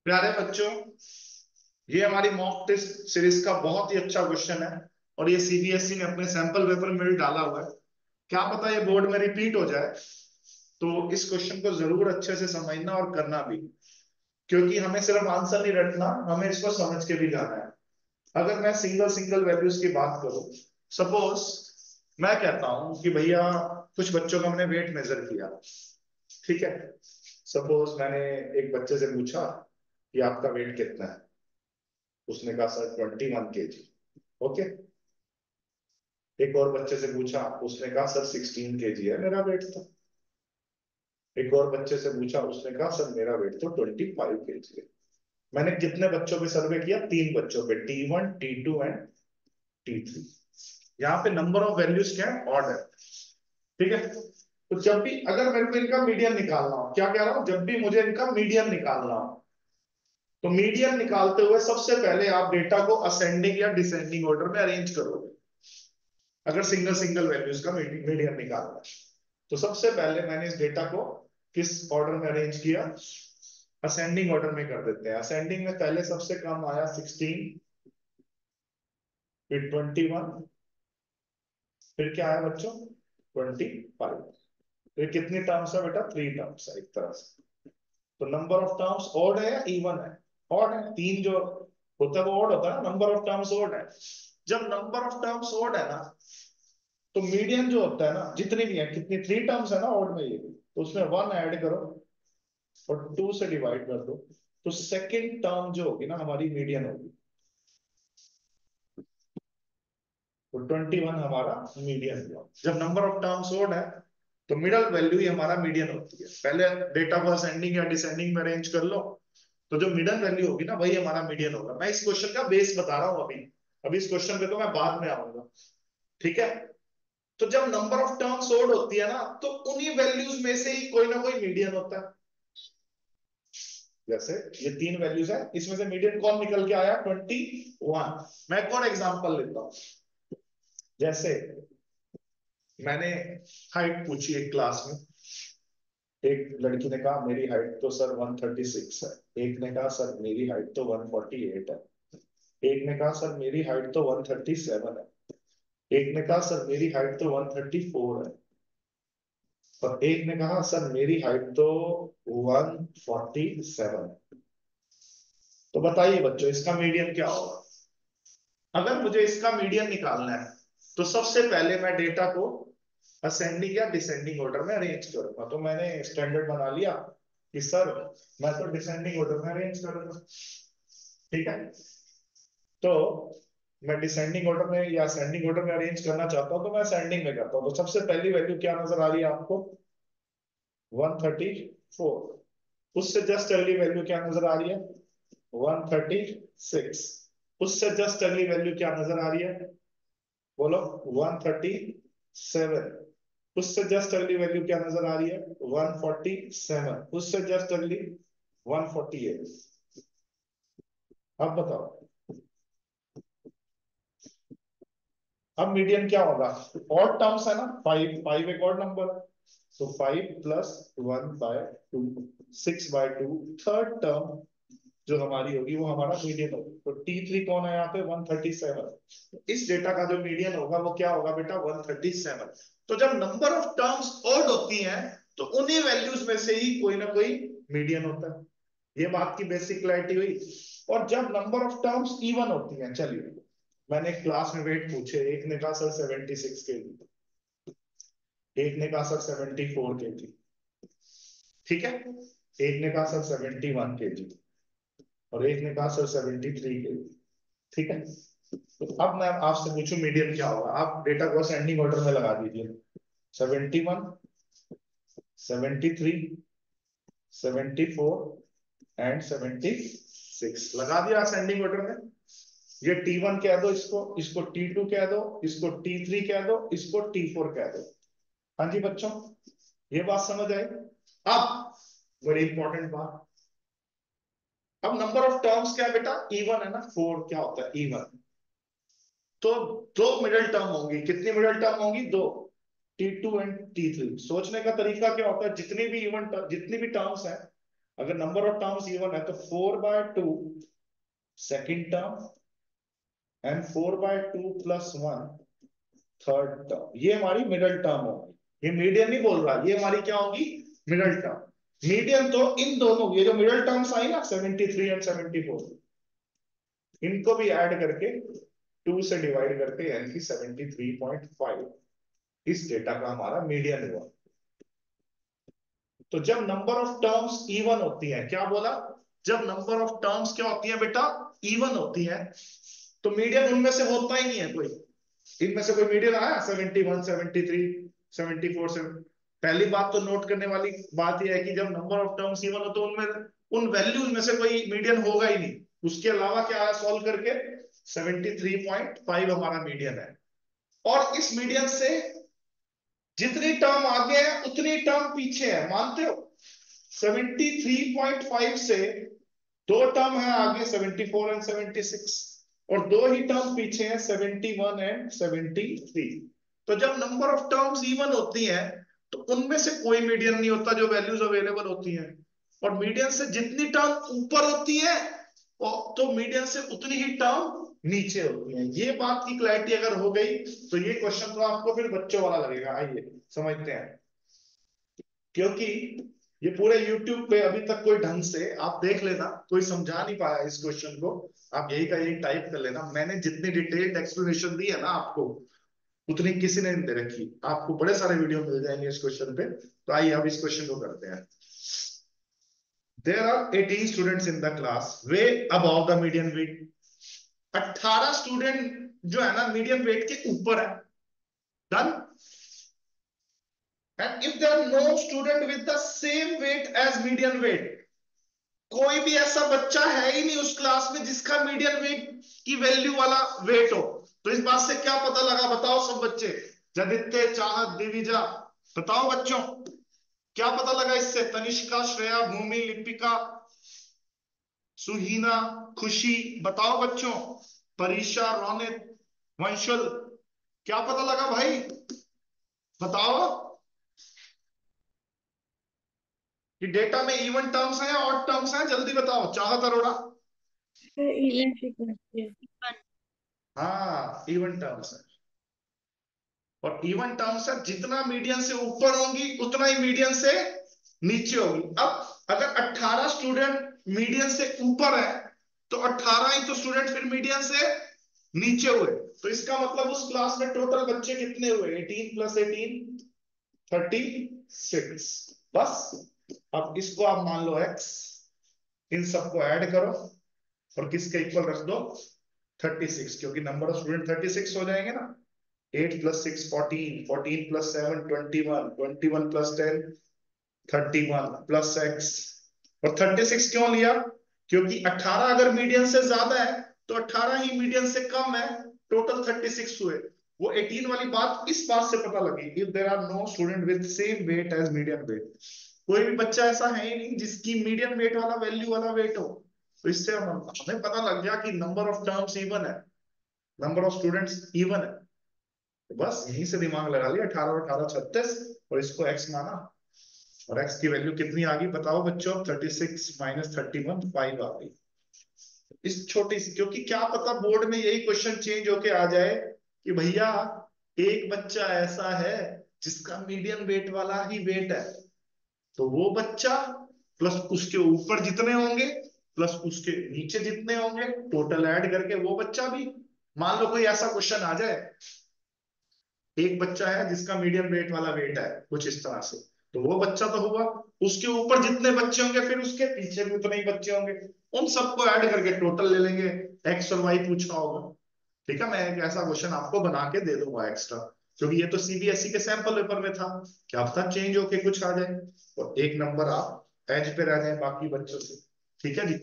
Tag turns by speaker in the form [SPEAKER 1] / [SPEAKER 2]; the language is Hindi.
[SPEAKER 1] प्यारे बच्चों, ये हमारी मॉक टेस्ट सीरीज का बहुत ही अच्छा क्वेश्चन है। और ये सीबीएसई ने अपने सैंपल पेपर में भी डाला हुआ है। क्या पता ये बोर्ड में रिपीट हो जाए। तो इस क्वेश्चन को जरूर अच्छे से समझना और करना भी, क्योंकि हमें सिर्फ आंसर नहीं रटना, हमें इसको समझ के भी जाना है। अगर मैं सिंगल सिंगल वैल्यूज की बात करूं, सपोज मैं कहता हूं कि भैया कुछ बच्चों का हमने वेट मेजर किया, ठीक है। सपोज मैंने एक बच्चे से पूछा कि आपका वेट कितना है। उसने कहा सर 21 kg। ओके। एक और बच्चे से पूछा, उसने कहा सर 16 kg है मेरा वेट तो। एक और बच्चे से पूछा, उसने कहा सर मेरा वेट तो 25 kg है। मैंने कितने बच्चों पे सर्वे किया? 3 बच्चों पे, T1 T2 एंड T3। यहाँ पे नंबर ऑफ वैल्यूज क्या है? ऑड है, ठीक है। तो जब भी अगर मेरे को इनका मीडियन निकालना हो, क्या कह रहा हूं, जब भी मुझे इनका मीडियन निकालना हो, तो मीडियन निकालते हुए सबसे पहले आप डेटा को असेंडिंग या डिसेंडिंग ऑर्डर में अरेंज करोगे। अगर सिंगल सिंगल वैल्यूज का मीडियन निकालना है, तो सबसे पहले मैंने इस डेटा को किस ऑर्डर में अरेंज किया? असेंडिंग ऑर्डर में कर देते हैं। असेंडिंग में पहले सबसे कम आया 16, फिर 21, फिर क्या आया बच्चों? 25। फिर कितनी टर्म्स है बेटा? 3 टर्म्स है एक तरह से। तो नंबर ऑफ टर्म्स ऑड है या इवन है? ऑड है। तीन जो होता है वो ऑड होता है ना, नंबर ऑफ टर्म्स ऑड है। जब नंबर ऑफ टर्म्स ऑड है ना, तो मीडियन जो होता है ना, जितनी भी है, कितनी 3 टर्म्स है ना ऑड में, ये तो उसमें 1 ऐड करो और 2 से डिवाइड कर दो, तो सेकंड टर्म जो होगी ना हमारी मीडियन होगी। तो 21 हमारा मीडियन हुआ। जब नंबर ऑफ टर्म्स ओड है, तो मिडल वैल्यू ही हमारा मीडियन होती है। पहले डेटा को असेंडिंग या डिसेंडिंग में अरेंज कर लो, तो जो मिडल वैल्यू होगी ना वही हमारा मीडियन होगा। मैं इस क्वेश्चन का बेस बता रहा हूं अभी। अभी इस क्वेश्चन पे तो मैं बाद में आऊंगा, ठीक है। तो जब नंबर ऑफ टर्म्स ओड होती है ना, तो उन्हीं वैल्यूज में से ही कोई ना कोई मीडियन होता है। जैसे ये 3 वैल्यूज है, इसमें से मीडियन कौन निकल के आया? 21। मैं एक और एग्जांपल लेता हूं। जैसे मैंने हाइट पूछी एक क्लास में। एक लड़की ने कहा मेरी हाइट तो सर 136 है। एक ने कहा सर मेरी हाइट तो 148 है। एक ने कहा सर मेरी हाइट तो 137 है। एक ने कहा सर मेरी हाइट तो 134 है। और एक ने कहा सर मेरी हाइट तो 147 है। तो बताइए बच्चों, इसका मीडियन क्या होगा? अगर मुझे इसका मीडियन निकालना है, तो सबसे पहले मैं डेटा को असेंडिंग या डिसेंडिंग ऑर्डर में अरेंज करूंगा। तो मैंने स्टैंडर्ड बना लिया कि सर मैं तो डिसेंडिंग ऑर्डर में अरेंज करूंगा, ठीक है। तो मैं डिसेंडिंग ऑर्डर में या असेंडिंग ऑर्डर में अरेंज करना चाहता हूं, तो मैं असेंडिंग में करता हूं। तो सबसे पहली वैल्यू क्या नजर आ रही है आपको? 134। उससे जस्ट अगली वैल्यू क्या नजर आ रही है? 136। उससे जस्ट अगली वैल्यू क्या नजर आ रही है? बोलो। 137। उससे जस्ट अगली वैल्यू क्या नजर आ रही है? 147। उससे जस्ट अगली 148। अब बताओ, अब मीडियन क्या होगा? ऑड टर्म्स है ना, 5 5 एक और नंबर है। तो 5 + 1/2, 6/2, थर्ड टर्म जो हमारी होगी वो हमारा मीडियन होगी। तो T3 कौन है यहाँ पे? 137। इस डेटा का जो मीडियन होगा वो क्या होगा बेटा? 137। तो जब नंबर ऑफ टर्म्स ऑड होती हैं, तो उन्हीं वैल्यूज में से ही कोई ना कोई मीडियन होता है। ये बात की बेसिक क्लैरिटी हुई। और जब नंबर ऑफ टर्म्स इवन होती हैं, चलिए मैंने क्लास में वेट पूछे। एक ने कहा सर 76 kg, एक ने कहा सर 74 kg, ठीक है। एक ने कहा सर 71 kg, और एक ने कहा सर 73 kg, ठीक है। तो अब मैं आपसे पूछूं मीडियन क्या होगा? आप डेटा को असेंडिंग ऑर्डर में लगा दीजिए। 71, 73, 74 एंड 76 लगा दिया असेंडिंग ऑर्डर में। ये T1 कह दो, इसको इसको T2 कह दो, इसको T3 कह दो, इसको T4 कह दो। हाँ जी बच्चों, ये बात समझ आई? अब बड़ी इंपॉर्टेंट बात। अब नंबर ऑफ टर्म्स क्या है बेटा? इवन है ना, 4 क्या होता है? इवन। तो दो मिडिल टर्म होंगी। कितनी मिडिल टर्म होंगी? दो। T2 and T3। सोचने का तरीका क्या होता है? जितनी भी टर्म्स हैं, अगर नंबर ऑफ टर्म्स इवन है तो 4/2 second term and 4/2 plus 1 third term, ये हमारी मिडल टर्म होगी। ये मीडियन नहीं बोल रहा, ये हमारी क्या होगी, मिडल टर्म। मीडियन तो इन दोनों, ये जो मिडल टर्म्स आई ना 73 एंड 74, इनको भी ऐड करके 2 से डिवाइड करके यानी कि 73.5 इस डेटा का हमारा मीडियन हुआ। तो जब नंबर ऑफ टर्म्स इवन होती है, क्या बोला, जब नंबर ऑफ टर्म्स क्या होती है बेटा, इवन होती है, तो मीडियन उनमें से होता ही नहीं है कोई। इनमें से कोई मीडियन आया 71, 73, 74 से? पहली बात तो नोट करने वाली बात यह है कि जब नंबर ऑफ टर्म्स इवन हो तो उनमें उन वैल्यूज में से कोई मीडियन होगा ही नहीं। उसके अलावा क्या है, सॉल्व करके 73.5 हमारा मीडियन है। और इस मीडियन से जितनी टर्म आगे है उतनी टर्म पीछे है, मानते हो? 73.5 से दो टर्म है आगे, 74 एंड 76, और दो ही टर्म पीछे हैं, 71 एंड 73। तो जब नंबर ऑफ टर्म्स इवन होती हैं तो उनमें से कोई मीडियन नहीं होता जो वैल्यूज अवेलेबल होती हैं। और मीडियन से जितनी टर्म ऊपर होती है तो मीडियन से उतनी ही टर्म नीचे होती है। ये बात की क्लैरिटी अगर हो गई तो ये क्वेश्चन तो आपको फिर बच्चों वाला लगेगा। आइए समझते हैं। क्योंकि ये पूरे YouTube पे अभी तक कोई ढंग से आप देख लेना, कोई समझा नहीं पाया इस क्वेश्चन को। आप यही का यही टाइप कर लेना, मैंने जितनी डिटेल्ड एक्सप्लेनेशन दी है ना आपको, उतनी किसी ने नहीं दे रखी। आपको बड़े सारे वीडियो मिल जाएंगे इस क्वेश्चन पे। तो आइए अब इस क्वेश्चन को करते हैं। There are 18 students in the class way above the median weight. 18 student जो है ना मीडियन वेट के ऊपर है। Done. And if there are no student with the same weight as median weight, कोई भी ऐसा बच्चा है ही नहीं उस क्लास में जिसका मीडियन वेट की वैल्यू वाला वेट हो। तो इस बात से क्या पता लगा, बताओ सब बच्चे? जदित्य, चाहत, दिविजा, बताओ बच्चों, क्या पता लगा इससे? तनिष्का, श्रेया, भूमि, लिपिका, सुहीना, खुशी, बताओ बच्चों? परीक्षा, रोनित, वंशल, क्या पता लगा भाई, बताओ? कि डेटा में इवन टर्म्स हैं या ऑड टर्म्स हैं, जल्दी बताओ। चाहत, अरोड़ा?
[SPEAKER 2] Even frequency.
[SPEAKER 1] हाँ, इवन टर्म्स है। और इवन टर्म्स है, जितना मीडियन से ऊपर होंगी उतना ही मीडियन से नीचे होगी। अब अगर 18 स्टूडेंट मीडियन से ऊपर है तो 18 ही तो स्टूडेंट फिर मीडियन से नीचे हुए। तो इसका मतलब उस क्लास में टोटल बच्चे कितने हुए? 18 प्लस 18 36। बस। अब इसको आप मान लो x, इन सबको ऐड करो और किसके इक्वल रख दो? 36, क्योंकि नंबर ऑफ स्टूडेंट 36 हो जाएंगे ना। 8 plus 6 14, 14 plus 7 21, 21 plus 10 31 plus x। और 36 क्यों लिया? क्योंकि 18 अगर मीडियन से ज्यादा है तो 18 ही मीडियन से कम है, टोटल 36 हुए। वो 18 वाली बात इस बात से पता लगी, if there are no student with same weight as median weight, कोई भी बच्चा ऐसा है ही नहीं जिसकी मीडियन वेट वाला वैल्यू वाला वेट हो। तो इससे हमें पता लग गया कि नंबर ऑफ टर्म्स इवन है, नंबर ऑफ स्टूडेंट्स इवन है। तो बस यहीं से दिमाग लगा लिया, 18 और 18 36, और इसको x माना। और x की वैल्यू कितनी आ गई बताओ बच्चों? 36 माइनस 31 5 आ गई। इस छोटी सी, क्योंकि क्या पता बोर्ड में यही क्वेश्चन चेंज होके आ जाए कि भैया एक बच्चा ऐसा है जिसका मीडियम वेट वाला ही वेट है, तो वो बच्चा प्लस उसके ऊपर जितने होंगे प्लस उसके नीचे जितने होंगे, टोटल ऐड करके वो बच्चा भी। मान लो कोई ऐसा क्वेश्चन आ जाए, एक बच्चा है जिसका मीडियम वेट वाला वेट है कुछ इस तरह से, तो वो बच्चा तो हुआ, उसके ऊपर जितने बच्चे होंगे फिर उसके पीछे भी उतने ही बच्चे होंगे, उन सबको ऐड करके टोटल ले लेंगे। एक्स और वाई पूछा होगा, ठीक है, मैं एक ऐसा क्वेश्चन आपको बना के दे दूंगा एक्स्ट्रा, क्योंकि ये तो सीबीएसई के सैंपल पेपर में था। क्या पता चेंज होके कुछ आ जाए और एक नंबर आप एज पे रह जाए बाकी बच्चों से। ठीक है जी।